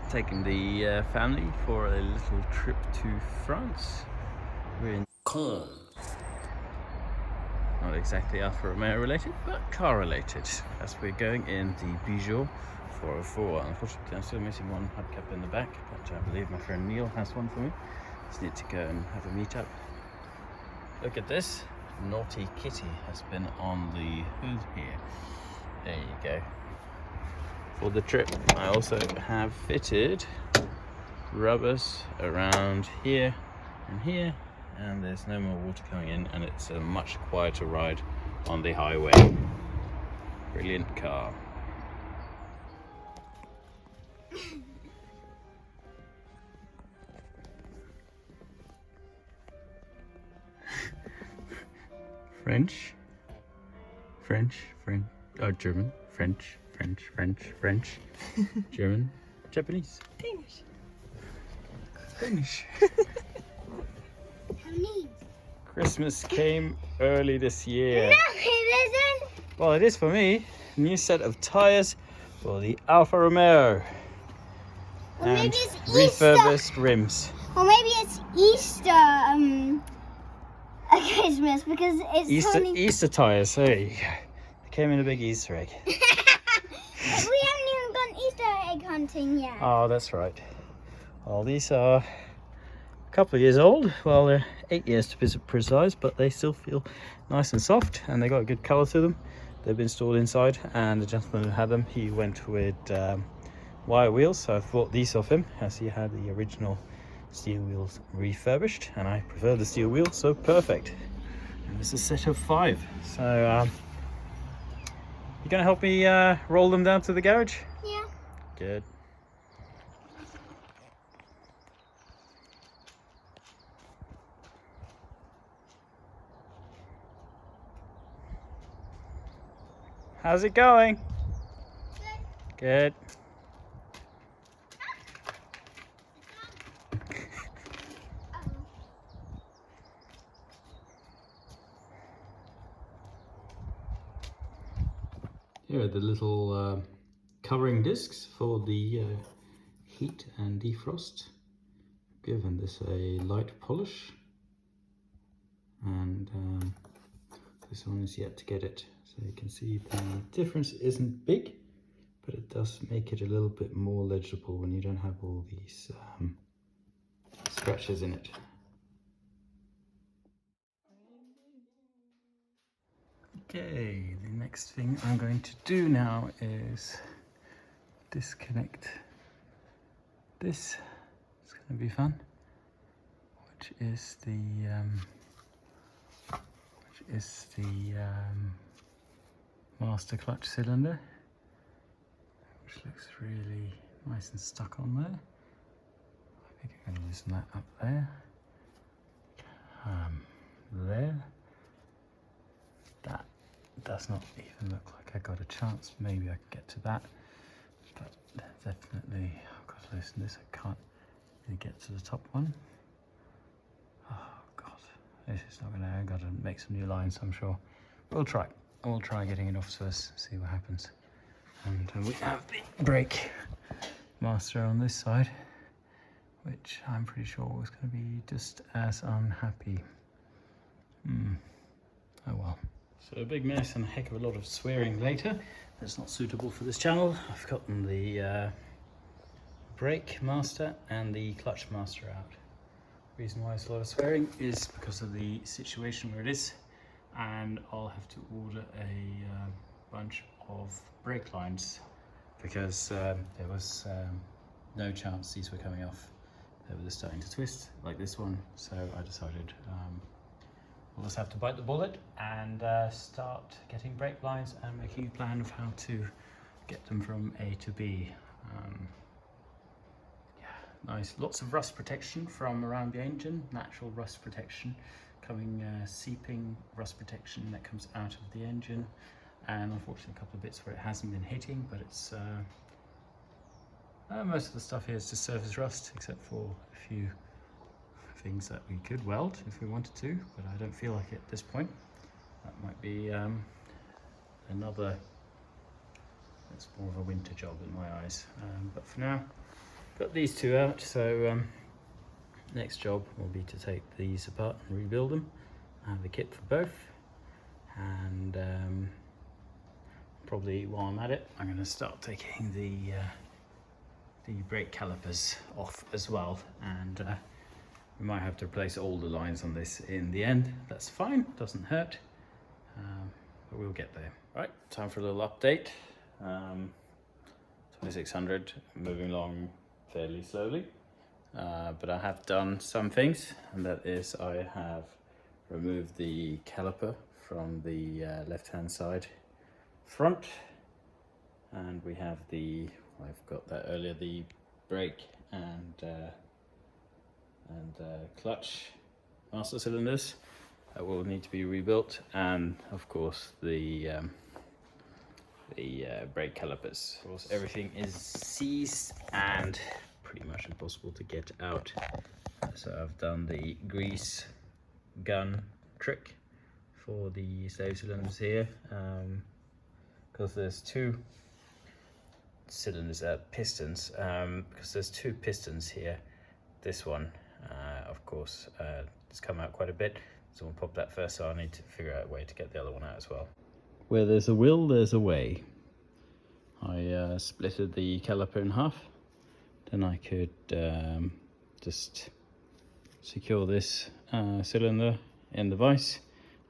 Taking the family for a little trip to France. We're in Caen. Not exactly Alfa Romeo related, but car related, as we're going in the Peugeot 404. Unfortunately, I'm still missing one hubcap in the back, but I believe my friend Neil has one for me. Just need to go and have a meet up. Look at this. Naughty Kitty has been on the hood here. There you go. For the trip, I also have fitted rubbers around here and here, and there's no more water coming in, and it's a much quieter ride on the highway. Brilliant car. French, German, French, German, Japanese, Danish. Christmas came early this year. No, it isn't. Well, it is for me. New set of tires for the Alfa Romeo. Or And maybe it's refurbished rims. Or maybe it's Easter Christmas, because it's Easter tires. Hey, they came in a big Easter egg. We haven't even gone Easter egg hunting yet. Oh, that's right. Well, these are a couple of years old. Well, they're 8 years to be precise, but they still feel nice and soft, and they got a good colour to them. They've been stored inside, and the gentleman who had them, he went with wire wheels, so I bought these off him, as he had the original steel wheels refurbished, and I prefer the steel wheels, so perfect. And this is a set of 5. So you gonna help me roll them down to the garage? Yeah. Good. How's it going? Good. Here are the little covering discs for the heat and defrost. Given this a light polish, and this one is yet to get it. So you can see the difference isn't big, but it does make it a little bit more legible when you don't have all these scratches in it. Okay, the next thing I'm going to do now is disconnect this. It's going to be fun, which is the master clutch cylinder, which looks really nice and stuck on there. I think I'm going to loosen that up there. There. That does not even look like I got a chance. Maybe I can get to that, but definitely I've got to loosen this. I can't really get to the top one. Oh God, this is not gonna. I've got to make some new lines, I'm sure. We'll try. We'll try getting it off first, see what happens. And we have the brake master on this side, which I'm pretty sure was going to be just as unhappy. Oh well. So a big mess and a heck of a lot of swearing later. That's not suitable for this channel. I've gotten the brake master and the clutch master out. The reason why there's a lot of swearing is because of the situation where it is, and I'll have to order a bunch of brake lines, because there was no chance these were coming off. They were just starting to twist like this one, so I decided we'll just have to bite the bullet and start getting brake lines and making a plan of how to get them from A to B. Yeah, nice. Lots of rust protection from around the engine, natural rust protection, coming seeping rust protection that comes out of the engine, and unfortunately a couple of bits where it hasn't been hitting, but it's most of the stuff here is just surface rust, except for a few things that we could weld if we wanted to, but I don't feel like it at this point. That might be another It's more of a winter job in my eyes. But for now, got these two out, so next job will be to take these apart and rebuild them. I have the kit for both, and probably while I'm at it, I'm going to start taking the brake calipers off as well, and we might have to replace all the lines on this in the end. That's fine, doesn't hurt, but we'll get there. Right, time for a little update. 2600, moving along fairly slowly, but I have done some things, and that is I have removed the caliper from the left-hand side front, and we have the, I've got that earlier, the brake and clutch master cylinders that will need to be rebuilt, and of course the brake calipers. Of course, everything is seized and pretty much impossible to get out. So I've done the grease gun trick for the slave cylinders here, because there's two cylinders, pistons, because there's two pistons here. This one, of course, has come out quite a bit, so we'll pop that first, so I need to figure out a way to get the other one out as well. Where there's a will, there's a way. I splitted the caliper in half, then I could just secure this cylinder in the vise.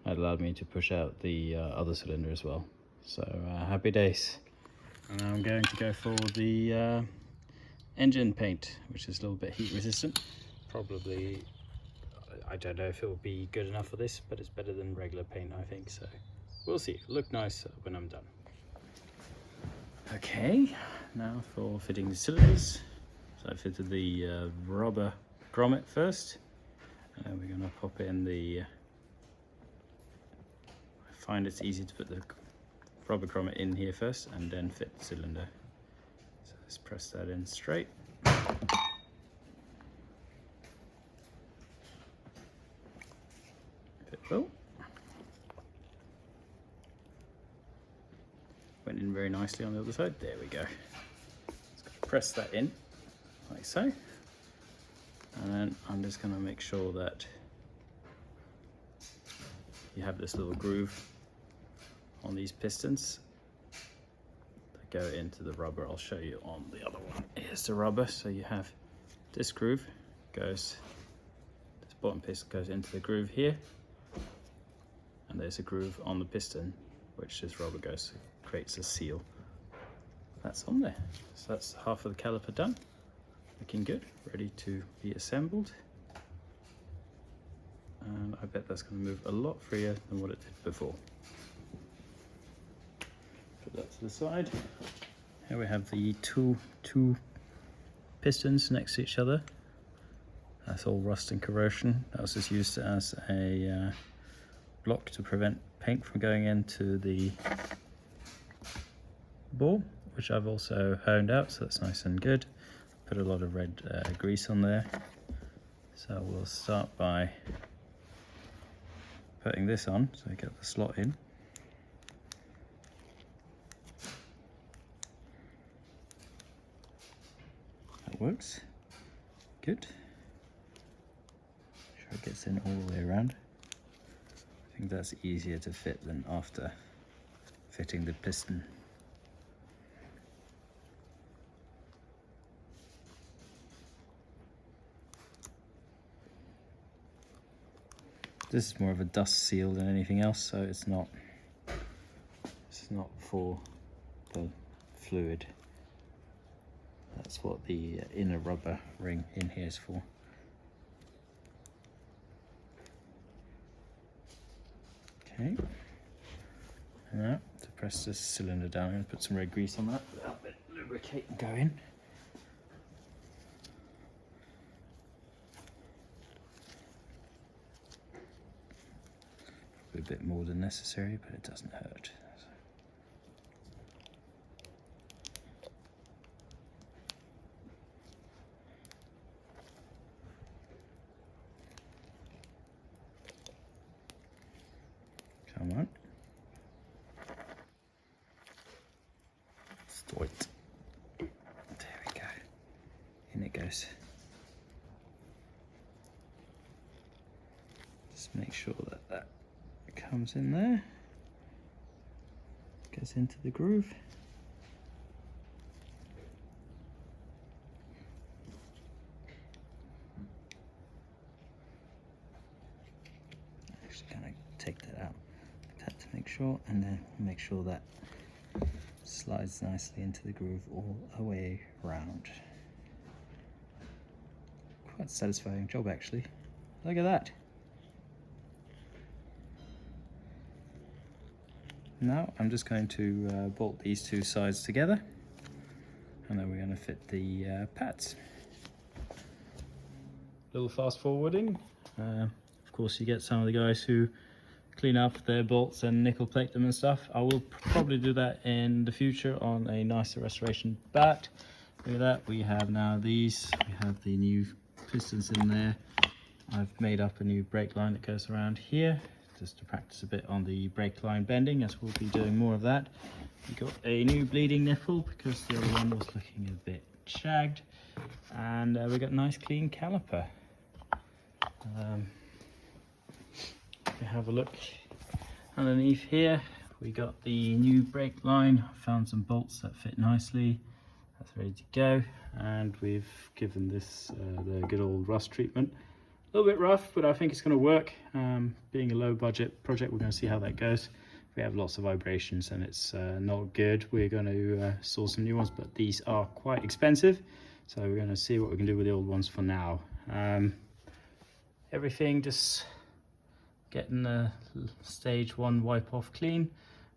That allowed me to push out the other cylinder as well. So happy days. And now I'm going to go for the engine paint, which is a little bit heat resistant. Probably, I don't know if it will be good enough for this, but it's better than regular paint, I think. So we'll see. It'll look nice when I'm done. Okay, now for fitting the cylinders. So I fitted the rubber grommet first, and then we're going to pop in the, I find it's easy to put the rubber grommet in here first and then fit the cylinder. So let's press that in straight. Fit well. Went in very nicely on the other side. There we go. Just press that in like so, and then I'm just going to make sure that you have this little groove on these pistons that go into the rubber. I'll show you on the other one. Here's the rubber. So you have this groove goes, this bottom piston goes into the groove here, and there's a groove on the piston which this rubber goes, creates a seal. That's on there. So that's half of the caliper done. Looking good, ready to be assembled. And I bet that's going to move a lot freer than what it did before. Put that to the side. Here we have the two pistons next to each other. That's all rust and corrosion. That was just used as a block to prevent paint from going into the bore, which I've also honed out, so that's nice and good. Put a lot of red grease on there. So we'll start by putting this on, so we get the slot in. That works. Good. Make sure it gets in all the way around. I think that's easier to fit than after fitting the piston. This is more of a dust seal than anything else, so it's not for the fluid. That's what the inner rubber ring in here is for. Okay, and now to press this cylinder down, I'm going to put some red grease on that, help it lubricate and go in. A bit more than necessary, but it doesn't hurt. Come on. Wait. There we go. In it goes. Just make sure that that comes in there. Goes into the groove. Actually kind of take that out like that to make sure, and then make sure that slides nicely into the groove all the way around. Quite a satisfying job actually. Look at that. Now I'm just going to bolt these two sides together, and then we're going to fit the pads. Little fast forwarding. Of course you get some of the guys who clean up their bolts and nickel plate them and stuff. I will probably do that in the future on a nicer restoration, but look at that, we have now these, we have the new pistons in there. I've made up a new brake line that goes around here, just to practice a bit on the brake line bending, as we'll be doing more of that. We got a new bleeding nipple because the other one was looking a bit shagged, and we got a nice clean caliper. If you have a look underneath here, we got the new brake line. I found some bolts that fit nicely. That's ready to go, and we've given this the good old rust treatment. A little bit rough, but I think it's going to work. Being a low budget project, we're going to see how that goes. We have lots of vibrations and it's not good. We're going to source some new ones, but these are quite expensive, so we're going to see what we can do with the old ones for now. Everything just getting the stage 1 wipe off clean,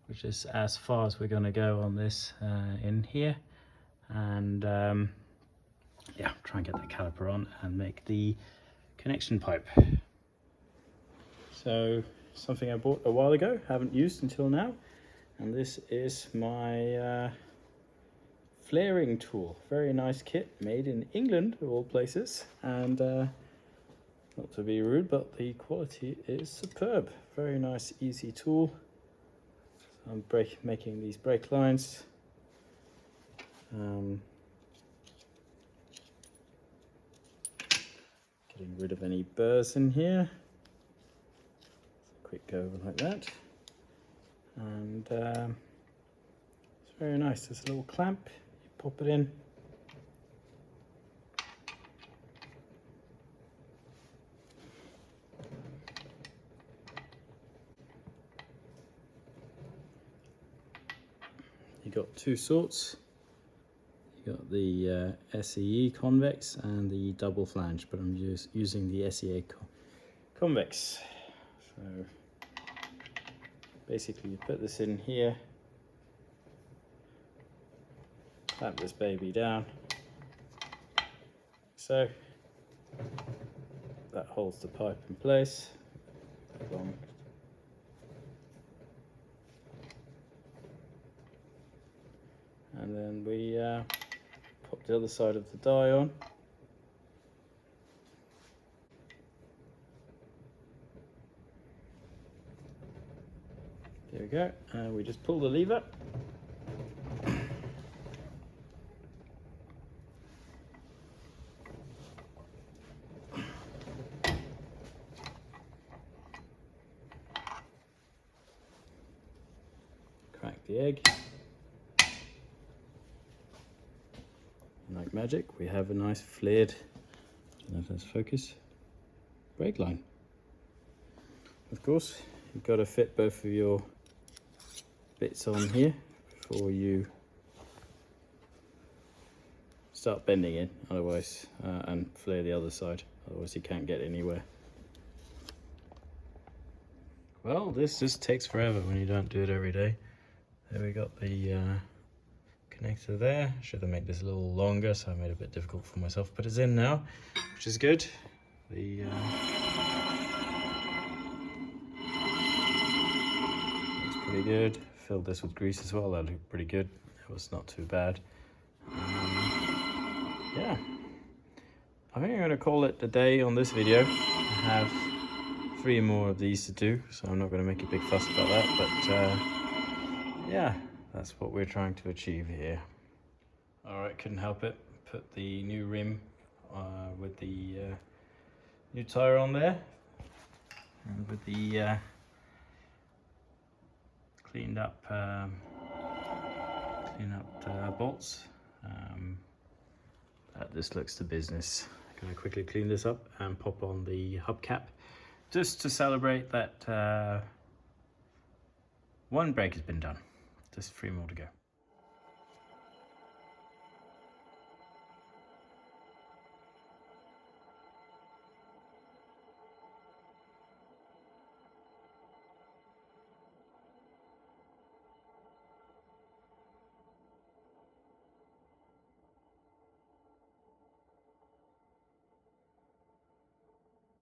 which is as far as we're going to go on this in here, and yeah, try and get that caliper on and make the connection pipe. So something I bought a while ago, haven't used until now, and this is my flaring tool. Very nice kit, made in England of all places, and not to be rude, but the quality is superb. Very nice, easy tool. So I'm making these brake lines. Getting rid of any burrs in here. Quick go over like that. And it's very nice. There's a little clamp, you pop it in. You got two sorts. You got the SEE convex and the double flange, but I'm using the SEA convex. So basically you put this in here, clamp this baby down, so that holds the pipe in place. And then we pop the other side of the die on. There we go, and we just pull the lever. Crack the egg. Like magic, we have a nice flared, I don't know if that's focus, brake line. Of course, you've got to fit both of your bits on here before you start bending in, otherwise, and flare the other side, otherwise you can't get anywhere. Well, this just takes forever when you don't do it every day. There we got the connector there. Should have made this a little longer, so I made it a bit difficult for myself, but it's in now, which is good. The looks pretty good. Filled this with grease as well. That looked pretty good. It was not too bad. Yeah, I think I'm going to call it a day on this video. I have 3 more of these to do, so I'm not going to make a big fuss about that, but yeah, that's what we're trying to achieve here. All right, couldn't help it. Put the new rim with the new tire on there, and with the cleaned up bolts. This looks to business. Gonna quickly clean this up and pop on the hubcap, just to celebrate that one brake has been done. Just 3 more to go.